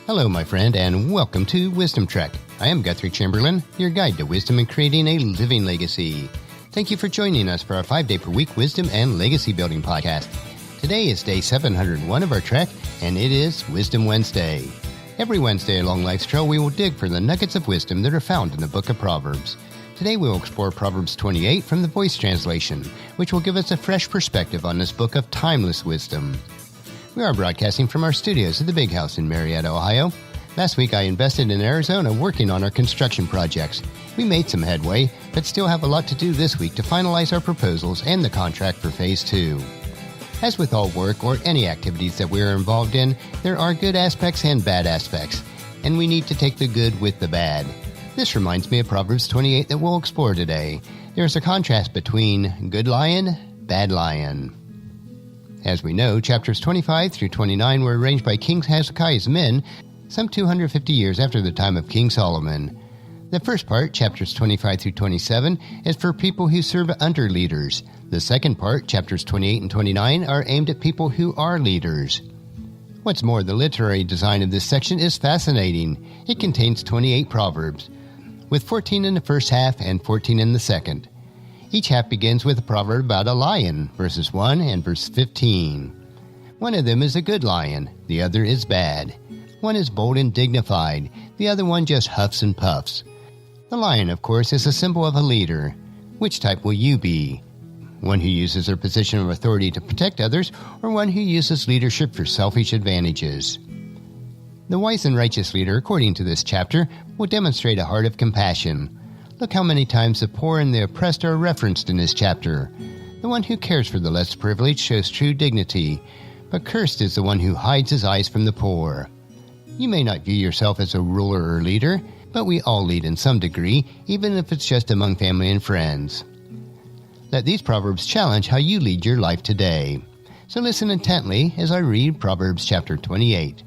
Hello, my friend, and welcome to Wisdom Trek. I am Guthrie Chamberlain, your guide to wisdom and creating a living legacy. Thank you for joining us for our 5-day-per-week wisdom and legacy building podcast. Today is day 701 of our trek, and it is Wisdom Wednesday. Every Wednesday along Life's Trail, we will dig for the nuggets of wisdom that are found in the book of Proverbs. Today we will explore Proverbs 28 from the Voice translation, which will give us a fresh perspective on this book of timeless wisdom. We are broadcasting from our studios at the Big House in Marietta, Ohio. Last week I invested in Arizona working on our construction projects. We made some headway, but still have a lot to do this week to finalize our proposals and the contract for Phase 2. As with all work or any activities that we are involved in, there are good aspects and bad aspects, and we need to take the good with the bad. This reminds me of Proverbs 28 that we'll explore today. There's a contrast between good lion, bad lion. As we know, chapters 25 through 29 were arranged by King Hezekiah's men some 250 years after the time of King Solomon. The first part, chapters 25 through 27, is for people who serve under leaders. The second part, chapters 28 and 29, are aimed at people who are leaders. What's more, the literary design of this section is fascinating. It contains 28 proverbs, with 14 in the first half and 14 in the second. Each half begins with a proverb about a lion, verses 1 and verse 15. One of them is a good lion, the other is bad. One is bold and dignified, the other one just huffs and puffs. The lion, of course, is a symbol of a leader. Which type will you be? One who uses their position of authority to protect others, or one who uses leadership for selfish advantages? The wise and righteous leader, according to this chapter, will demonstrate a heart of compassion. Look how many times the poor and the oppressed are referenced in this chapter. The one who cares for the less privileged shows true dignity, but cursed is the one who hides his eyes from the poor. You may not view yourself as a ruler or leader, but we all lead in some degree, even if it's just among family and friends. Let these proverbs challenge how you lead your life today. So listen intently as I read Proverbs chapter 28.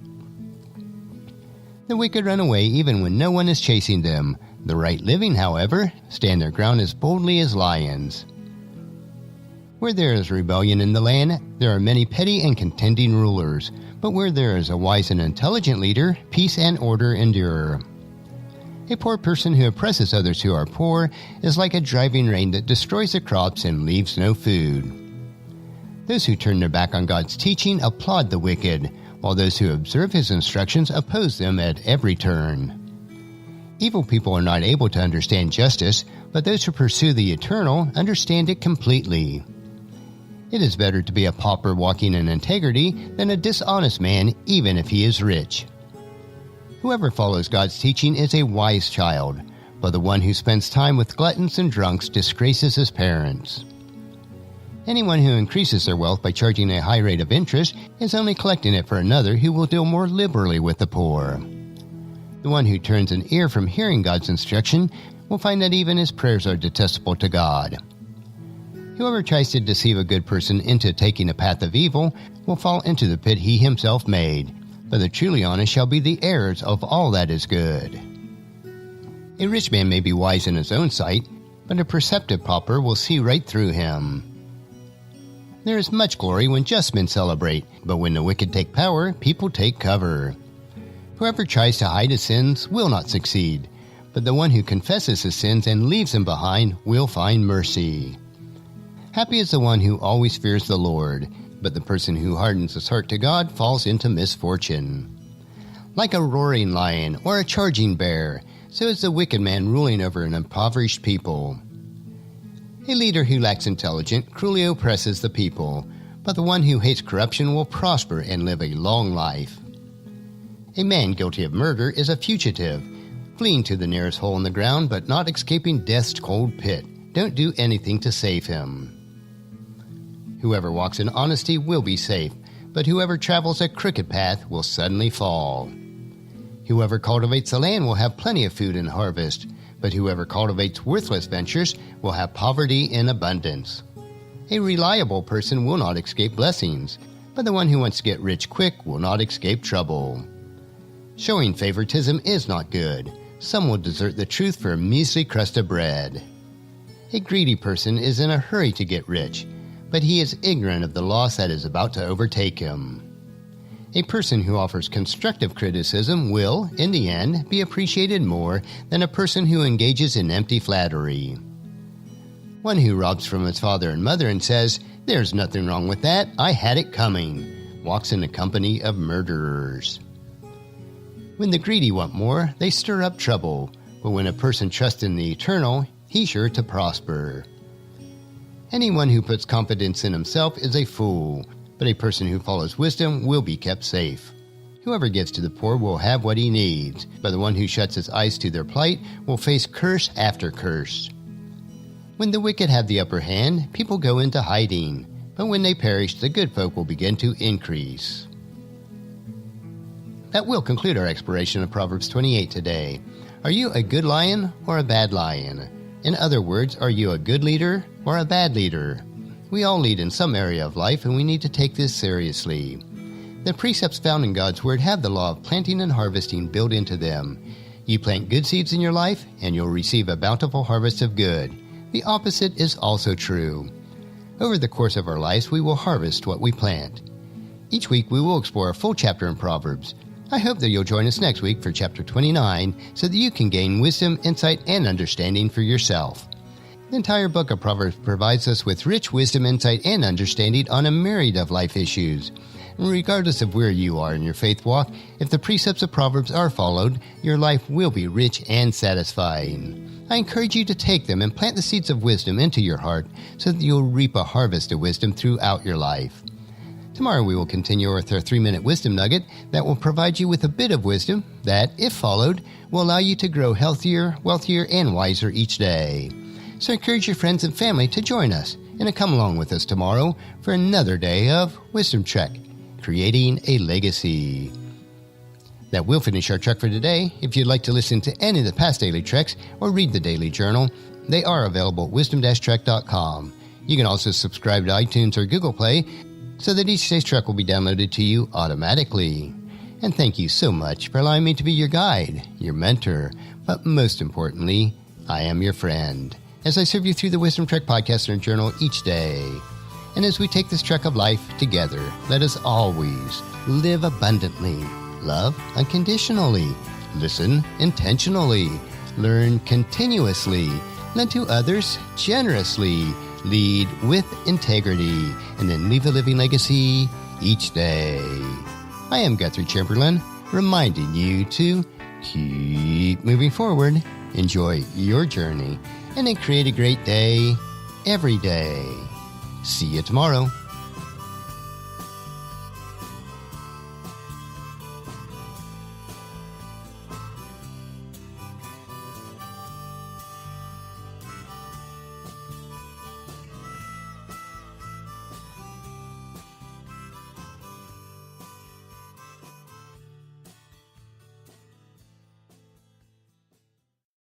The wicked run away even when no one is chasing them. The right living, however, stand their ground as boldly as lions. Where there is rebellion in the land, there are many petty and contending rulers, but where there is a wise and intelligent leader, peace and order endure. A poor person who oppresses others who are poor is like a driving rain that destroys the crops and leaves no food. Those who turn their back on God's teaching applaud the wicked, while those who observe his instructions oppose them at every turn. Evil people are not able to understand justice, but those who pursue the eternal understand it completely. It is better to be a pauper walking in integrity than a dishonest man, even if he is rich. Whoever follows God's teaching is a wise child, but the one who spends time with gluttons and drunks disgraces his parents. Anyone who increases their wealth by charging a high rate of interest is only collecting it for another who will deal more liberally with the poor. The one who turns an ear from hearing God's instruction will find that even his prayers are detestable to God. Whoever tries to deceive a good person into taking a path of evil will fall into the pit he himself made, but the truly honest shall be the heirs of all that is good. A rich man may be wise in his own sight, but a perceptive pauper will see right through him. There is much glory when just men celebrate, but when the wicked take power, people take cover. Whoever tries to hide his sins will not succeed, but the one who confesses his sins and leaves them behind will find mercy. Happy is the one who always fears the Lord, but the person who hardens his heart to God falls into misfortune. Like a roaring lion or a charging bear, so is the wicked man ruling over an impoverished people. A leader who lacks intelligence cruelly oppresses the people, but the one who hates corruption will prosper and live a long life. A man guilty of murder is a fugitive, fleeing to the nearest hole in the ground but not escaping death's cold pit. Don't do anything to save him. Whoever walks in honesty will be safe, but whoever travels a crooked path will suddenly fall. Whoever cultivates the land will have plenty of food and harvest, but whoever cultivates worthless ventures will have poverty in abundance. A reliable person will not escape blessings, but the one who wants to get rich quick will not escape trouble. Showing favoritism is not good. Some will desert the truth for a measly crust of bread. A greedy person is in a hurry to get rich, but he is ignorant of the loss that is about to overtake him. A person who offers constructive criticism will, in the end, be appreciated more than a person who engages in empty flattery. One who robs from his father and mother and says, "There's nothing wrong with that, I had it coming," walks in a company of murderers. When the greedy want more, they stir up trouble, but when a person trusts in the eternal, he's sure to prosper. Anyone who puts confidence in himself is a fool, but a person who follows wisdom will be kept safe. Whoever gives to the poor will have what he needs, but the one who shuts his eyes to their plight will face curse after curse. When the wicked have the upper hand, people go into hiding, but when they perish, the good folk will begin to increase. That will conclude our exploration of Proverbs 28 today. Are you a good lion or a bad lion? In other words, are you a good leader or a bad leader? We all lead in some area of life, and we need to take this seriously. The precepts found in God's Word have the law of planting and harvesting built into them. You plant good seeds in your life, and you'll receive a bountiful harvest of good. The opposite is also true. Over the course of our lives, we will harvest what we plant. Each week, we will explore a full chapter in Proverbs. I hope that you'll join us next week for chapter 29 so that you can gain wisdom, insight, and understanding for yourself. The entire book of Proverbs provides us with rich wisdom, insight, and understanding on a myriad of life issues. Regardless of where you are in your faith walk, if the precepts of Proverbs are followed, your life will be rich and satisfying. I encourage you to take them and plant the seeds of wisdom into your heart so that you'll reap a harvest of wisdom throughout your life. Tomorrow we will continue with our 3-minute wisdom nugget that will provide you with a bit of wisdom that, if followed, will allow you to grow healthier, wealthier, and wiser each day. So encourage your friends and family to join us and to come along with us tomorrow for another day of Wisdom Trek, creating a legacy. That will finish our trek for today. If you'd like to listen to any of the past daily treks or read the daily journal, they are available at wisdom-trek.com. You can also subscribe to iTunes or Google Play so that each day's trek will be downloaded to you automatically. And thank you so much for allowing me to be your guide, your mentor, but most importantly, I am your friend, as I serve you through the Wisdom Trek podcast and journal each day. And as we take this trek of life together, let us always live abundantly, love unconditionally, listen intentionally, learn continuously, lend to others generously, lead with integrity, and then leave a living legacy each day. I am Guthrie Chamberlain, reminding you to keep moving forward, enjoy your journey, and then create a great day every day. See you tomorrow.